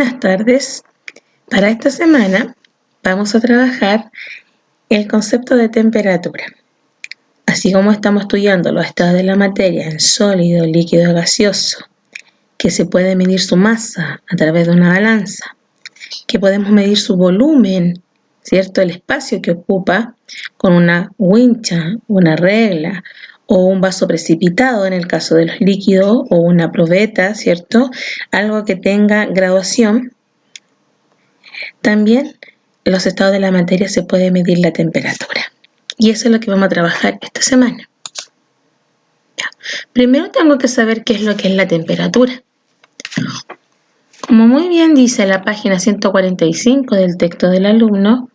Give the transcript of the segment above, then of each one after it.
Buenas tardes. Para esta semana vamos a trabajar el concepto de temperatura. Así como estamos estudiando los estados de la materia en sólido, líquido, gaseoso, que se puede medir su masa a través de una balanza, que podemos medir su volumen, ¿cierto? El espacio que ocupa con una wincha, una regla o un vaso precipitado en el caso de los líquidos o una probeta, ¿cierto? Algo que tenga graduación. También en los estados de la materia se puede medir la temperatura. Y eso es lo que vamos a trabajar esta semana. Primero tengo que saber qué es lo que es la temperatura. Como muy bien dice la página 145 del texto del alumno,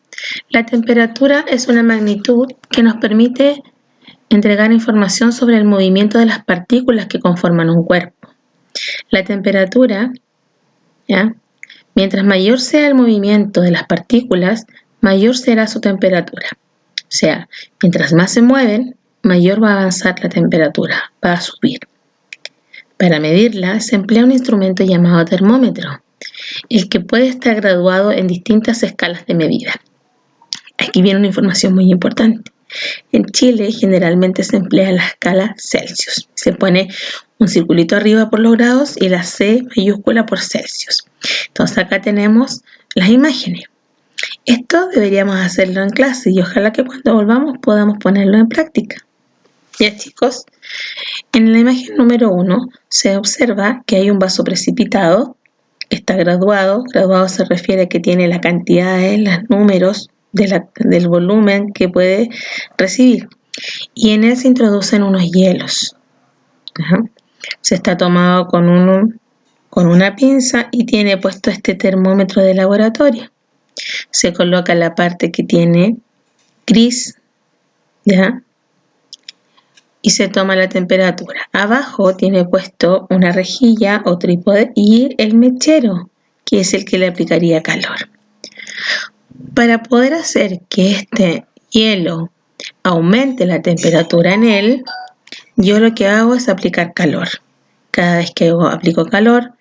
la temperatura es una magnitud que nos permite entregar información sobre el movimiento de las partículas que conforman un cuerpo. La temperatura, mientras mayor sea el movimiento de las partículas, mayor será su temperatura. O sea, mientras más se mueven, mayor va a avanzar la temperatura, va a subir. Para medirla se emplea un instrumento llamado termómetro, el que puede estar graduado en distintas escalas de medida. Aquí viene una información muy importante. En Chile generalmente se emplea la escala Celsius. Se pone un circulito arriba por los grados y la C mayúscula por Celsius. Entonces acá tenemos las imágenes. Esto deberíamos hacerlo en clase y ojalá que cuando volvamos podamos ponerlo en práctica. Ya chicos, en la imagen número 1 se observa que hay un vaso precipitado, está graduado. Graduado se refiere a que tiene la cantidad de los números del volumen que puede recibir. Y en él se introducen unos hielos. Se está tomado con una pinza y tiene puesto este termómetro de laboratorio. Se coloca la parte que tiene gris, ¿ya? Y se toma la temperatura. Abajo tiene puesto una rejilla o trípode y el mechero, que es el que le aplicaría calor. Para poder hacer que este hielo aumente la temperatura en él, yo lo que hago es aplicar calor. Cada vez que aplico calor,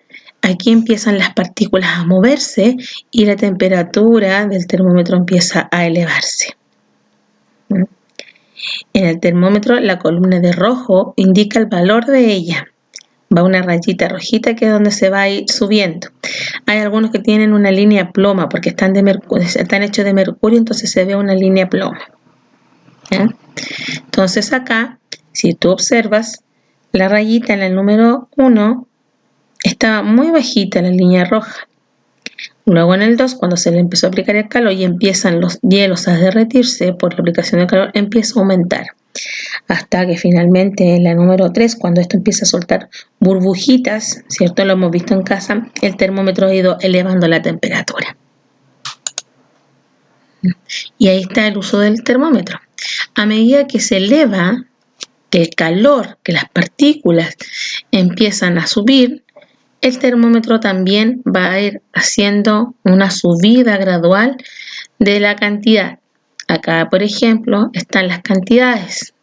aquí empiezan las partículas a moverse y la temperatura del termómetro empieza a elevarse. En el termómetro, la columna de rojo indica el valor de ella. Va una rayita rojita que es donde se va a ir subiendo. Hay algunos que tienen una línea ploma porque están hechos de mercurio, entonces se ve una línea ploma. ¿Ya? Entonces acá, si tú observas, la rayita en el número 1 estaba muy bajita, la línea roja. Luego en el 2, cuando se le empezó a aplicar el calor y empiezan los hielos a derretirse por la aplicación del calor, empieza a aumentar. Hasta que finalmente en la número 3, cuando esto empieza a soltar burbujitas, ¿cierto? Lo hemos visto en casa, el termómetro ha ido elevando la temperatura. Y ahí está el uso del termómetro. A medida que se eleva el calor, que las partículas empiezan a subir, el termómetro también va a ir haciendo una subida gradual de la cantidad. Acá, por ejemplo, están las cantidades.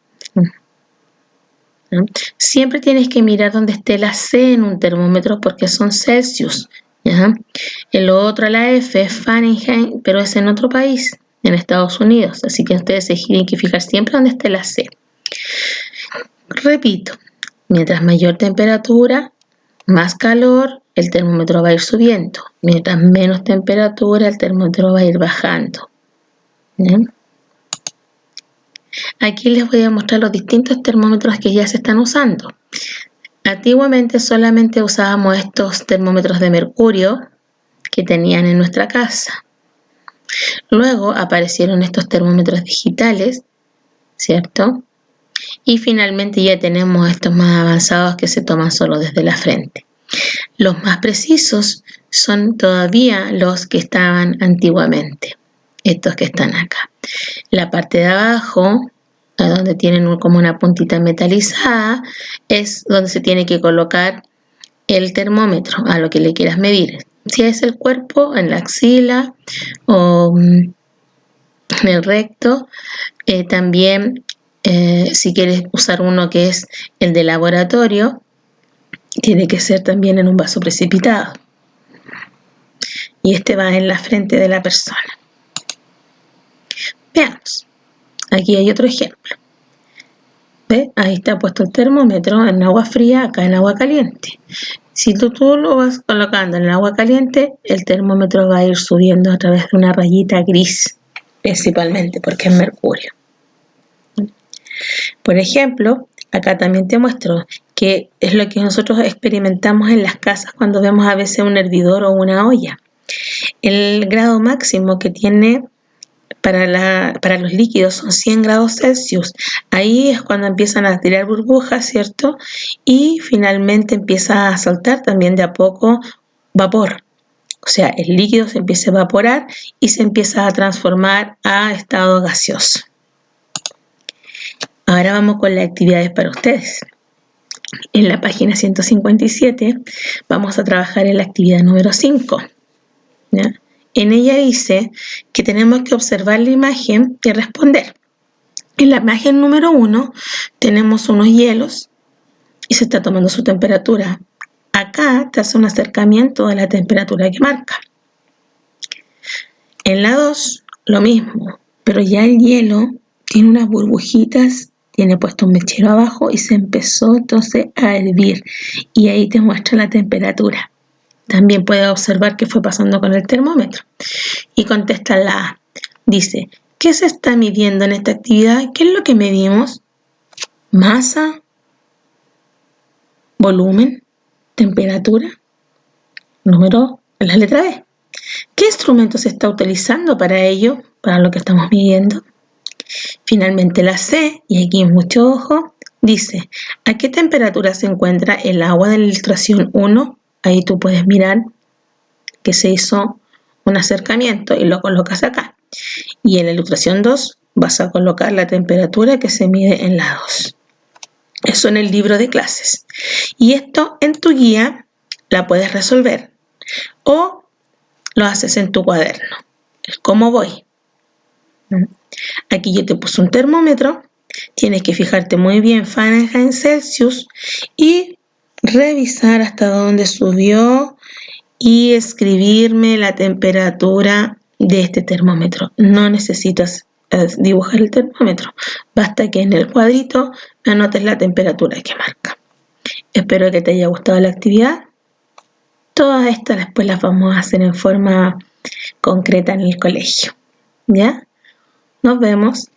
Siempre tienes que mirar dónde esté la C en un termómetro porque son Celsius. ¿Ya? El otro, la F, es Fahrenheit, pero es en otro país, en Estados Unidos. Así que ustedes se tienen que fijar siempre dónde esté la C. Repito, mientras mayor temperatura, más calor, el termómetro va a ir subiendo. Mientras menos temperatura, el termómetro va a ir bajando. ¿Bien? Aquí les voy a mostrar los distintos termómetros que ya se están usando. Antiguamente solamente usábamos estos termómetros de mercurio que tenían en nuestra casa. Luego aparecieron estos termómetros digitales, ¿cierto? Y finalmente ya tenemos estos más avanzados que se toman solo desde la frente. Los más precisos son todavía los que estaban antiguamente, estos que están acá. La parte de abajo, donde tienen como una puntita metalizada, es donde se tiene que colocar el termómetro a lo que le quieras medir. Si es el cuerpo, en la axila o en el recto, también si quieres usar uno que es el de laboratorio, tiene que ser también en un vaso precipitado. y este va en la frente de la persona. Veamos, aquí hay otro ejemplo. ¿Ve? Ahí está puesto el termómetro en agua fría, acá en agua caliente. Si tú lo vas colocando en el agua caliente, el termómetro va a ir subiendo a través de una rayita gris, principalmente porque es mercurio. Por ejemplo, acá también te muestro que es lo que nosotros experimentamos en las casas cuando vemos a veces un hervidor o una olla. El grado máximo que tiene para los líquidos son 100 grados Celsius. Ahí es cuando empiezan a tirar burbujas, ¿cierto? Y finalmente empieza a saltar también de a poco vapor. O sea, el líquido se empieza a evaporar y se empieza a transformar a estado gaseoso. Ahora vamos con las actividades para ustedes. En la página 157 vamos a trabajar en la actividad número 5. ¿Ya? En ella dice que tenemos que observar la imagen y responder. En la imagen número 1 tenemos unos hielos y se está tomando su temperatura. Acá te hace un acercamiento a la temperatura que marca. En la 2 lo mismo, pero ya el hielo tiene unas burbujitas, tiene puesto un mechero abajo y se empezó entonces a hervir y ahí te muestra la temperatura. También puedes observar qué fue pasando con el termómetro. Y contesta la A. Dice, ¿qué se está midiendo en esta actividad? ¿Qué es lo que medimos? ¿Masa? ¿Volumen? ¿Temperatura? Número, la letra B. ¿Qué instrumento se está utilizando para ello? Para lo que estamos midiendo. Finalmente la C, y aquí mucho ojo, dice, ¿a qué temperatura se encuentra el agua de la ilustración 1? Ahí tú puedes mirar que se hizo un acercamiento y lo colocas acá. Y en la ilustración 2 vas a colocar la temperatura que se mide en la 2. Eso en el libro de clases. Y esto en tu guía la puedes resolver. O lo haces en tu cuaderno. ¿Cómo voy? Aquí yo te puse un termómetro. Tienes que fijarte muy bien Fahrenheit en Celsius y revisar hasta dónde subió y escribirme la temperatura de este termómetro. No necesitas dibujar el termómetro, basta que en el cuadrito anotes la temperatura que marca. Espero que te haya gustado la actividad. Todas estas después las vamos a hacer en forma concreta en el colegio. ¿Ya? Nos vemos.